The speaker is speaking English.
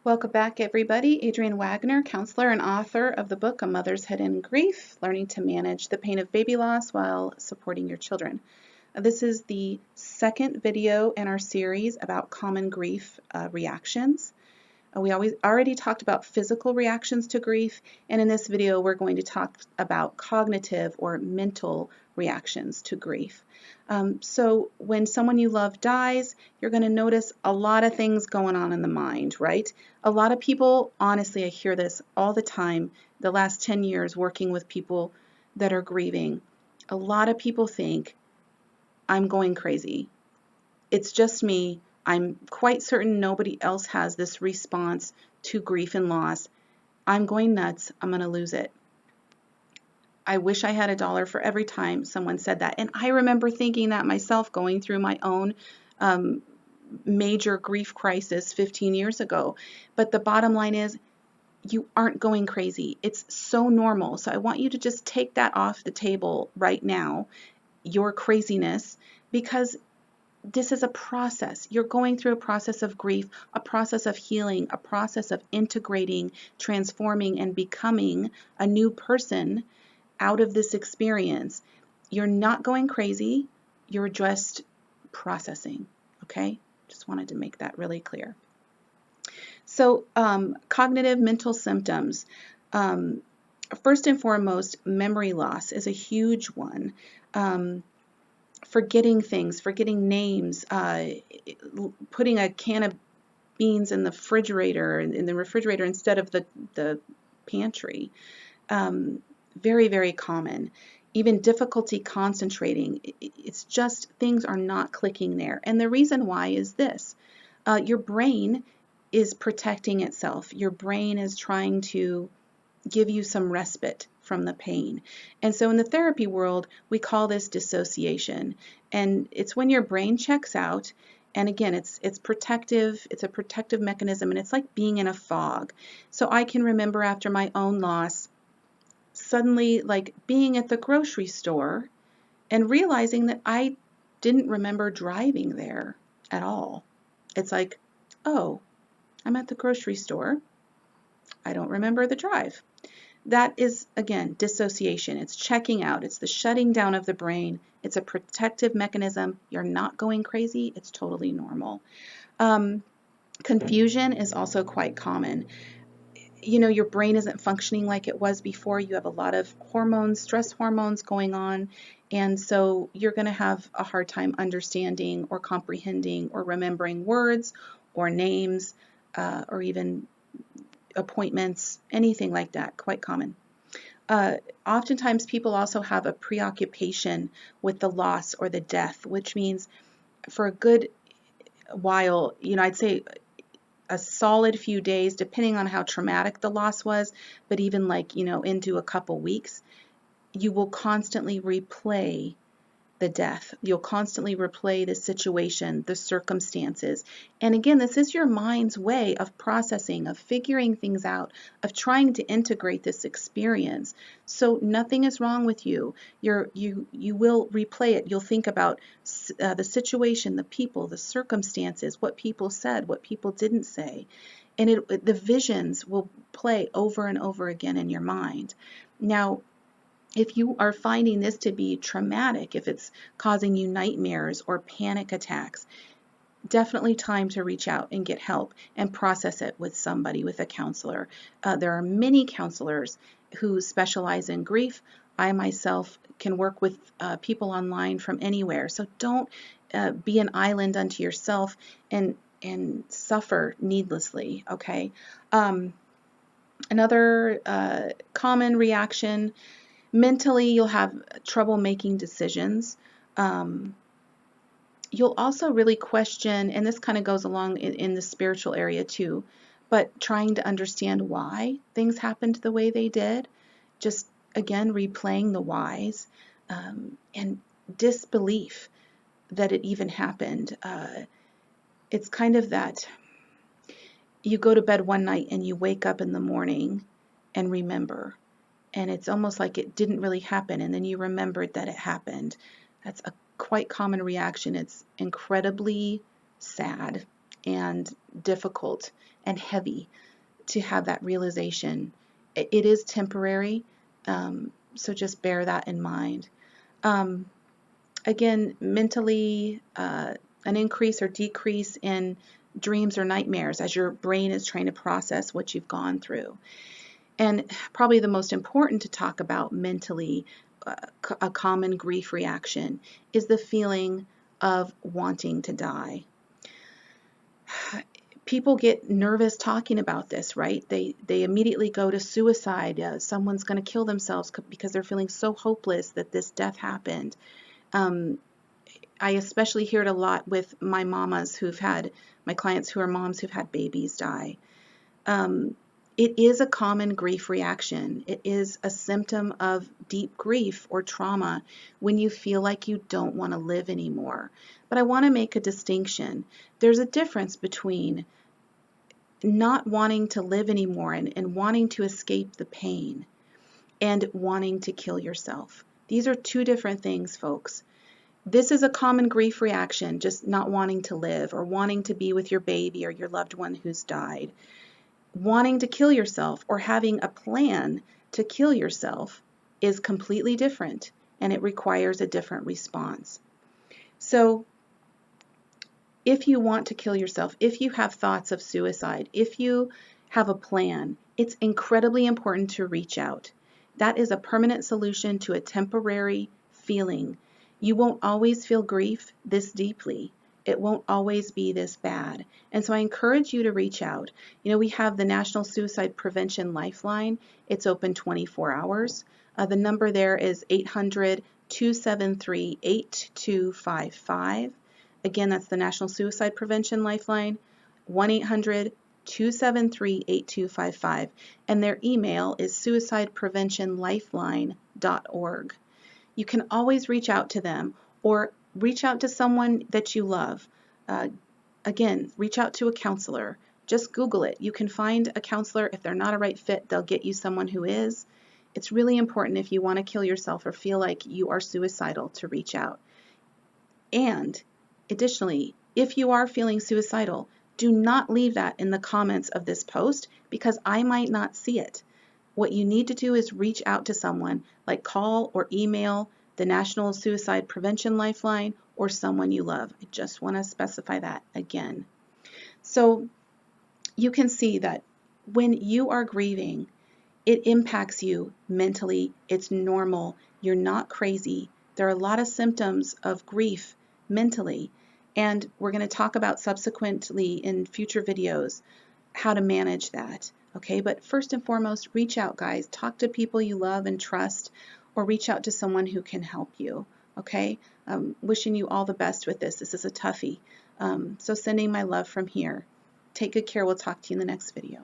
Welcome back, everybody. Adrianne Wagner, counselor and author of the book A Mother's Hidden Grief, Learning to Manage the Pain of Baby Loss While Supporting Your Children. This is the second video in our series about common grief reactions. We already talked about physical reactions to grief, and in this video we're going to talk about cognitive or mental reactions to grief. So when someone you love dies, you're going to notice a lot of things going on in the mind, right? A lot of people, honestly, I hear this all the time, the last 10 years working with people that are grieving. A lot of people think, I'm going crazy. It's just me. I'm quite certain nobody else has this response to grief and loss. I'm going nuts. I'm going to lose it. I wish I had $1 for every time someone said that. And I remember thinking that myself, going through my own major grief crisis 15 years ago. But the bottom line is, you aren't going crazy. It's so normal. So I want you to just take that off the table right now, your craziness, because this is a process. You're going through a process of grief, a process of healing, a process of integrating, transforming, and becoming a new person out of this experience. You're not going crazy. You're just processing, okay? Just wanted to make that really clear. So cognitive mental symptoms. First and foremost, memory loss is a huge one. Forgetting things, forgetting names, putting a can of beans in the refrigerator instead of the pantry. Very, very common. Even difficulty concentrating. It's just things are not clicking there. And the reason why is this. Your brain is protecting itself. Your brain is trying to give you some respite from the pain. And so in the therapy world, we call this dissociation. And it's when your brain checks out. And again, it's protective. It's a protective mechanism, and it's like being in a fog. So I can remember after my own loss, suddenly like being at the grocery store and realizing that I didn't remember driving there at all. It's like, oh, I'm at the grocery store. I don't remember the drive. That is, again, dissociation. It's checking out. It's the shutting down of the brain. It's a protective mechanism. You're not going crazy. It's totally normal. Confusion is also quite common. You know, your brain isn't functioning like it was before. You have a lot of hormones, stress hormones going on, and so you're going to have a hard time understanding or comprehending or remembering words or names or even appointments, anything like that, quite common. Oftentimes people also have a preoccupation with the loss or the death, which means for a good while, you know, I'd say a solid few days, depending on how traumatic the loss was, but even like, you know, into a couple weeks, you will constantly replay the death. You'll constantly replay the situation, the circumstances. And again, this is your mind's way of processing, of figuring things out, of trying to integrate this experience. So nothing is wrong with you. You will replay it. You'll think about the situation, the people, the circumstances, what people said, what people didn't say. And the visions will play over and over again in your mind. Now, if you are finding this to be traumatic, if it's causing you nightmares or panic attacks, definitely time to reach out and get help and process it with somebody, with a counselor. There are many counselors who specialize in grief. I myself can work with people online from anywhere. So don't be an island unto yourself and suffer needlessly, okay? Another common reaction, mentally, you'll have trouble making decisions. You'll also really question, and this kind of goes along in the spiritual area too, but trying to understand why things happened the way they did. Just, again, replaying the whys, and disbelief that it even happened. It's kind of that you go to bed one night and you wake up in the morning and remember. And it's almost like it didn't really happen, and then you remembered that it happened. That's a quite common reaction. It's incredibly sad and difficult and heavy to have that realization. It is temporary, so just bear that in mind. Again, mentally, an increase or decrease in dreams or nightmares as your brain is trying to process what you've gone through. And probably the most important to talk about mentally, a common grief reaction, is the feeling of wanting to die. People get nervous talking about this, right? They immediately go to suicide. Someone's going to kill themselves because they're feeling so hopeless that this death happened. I especially hear it a lot with my mamas my clients who are moms who've had babies die. It is a common grief reaction. It is a symptom of deep grief or trauma when you feel like you don't want to live anymore. But I want to make a distinction. There's a difference between not wanting to live anymore and wanting to escape the pain and wanting to kill yourself. These are two different things, folks. This is a common grief reaction, just not wanting to live or wanting to be with your baby or your loved one who's died. Wanting to kill yourself or having a plan to kill yourself is completely different, and it requires a different response. So if you want to kill yourself, if you have thoughts of suicide, if you have a plan, it's incredibly important to reach out. That is a permanent solution to a temporary feeling. You won't always feel grief this deeply. It won't always be this bad. And so I encourage you to reach out. You know, we have the National Suicide Prevention Lifeline. It's open 24 hours. The number there is 800-273-8255. Again, that's the National Suicide Prevention Lifeline, 1-800-273-8255. And their email is suicidepreventionlifeline.org. You can always reach out to them or reach out to someone that you love. Again, reach out to a counselor. Just Google it. You can find a counselor. If they're not a right fit, they'll get you someone who is. It's really important if you want to kill yourself or feel like you are suicidal to reach out. And additionally, if you are feeling suicidal, do not leave that in the comments of this post because I might not see it. What you need to do is reach out to someone, like call or email the National Suicide Prevention Lifeline or someone you love. I just want to specify that again. So you can see that when you are grieving, it impacts you mentally. It's normal. You're not crazy. There are a lot of symptoms of grief mentally, and we're going to talk about subsequently in future videos how to manage that. Okay, but first and foremost, reach out, guys. Talk to people you love and trust, or reach out to someone who can help you. Okay, wishing you all the best with this. This is a toughie. So sending my love from here. Take good care. We'll talk to you in the next video.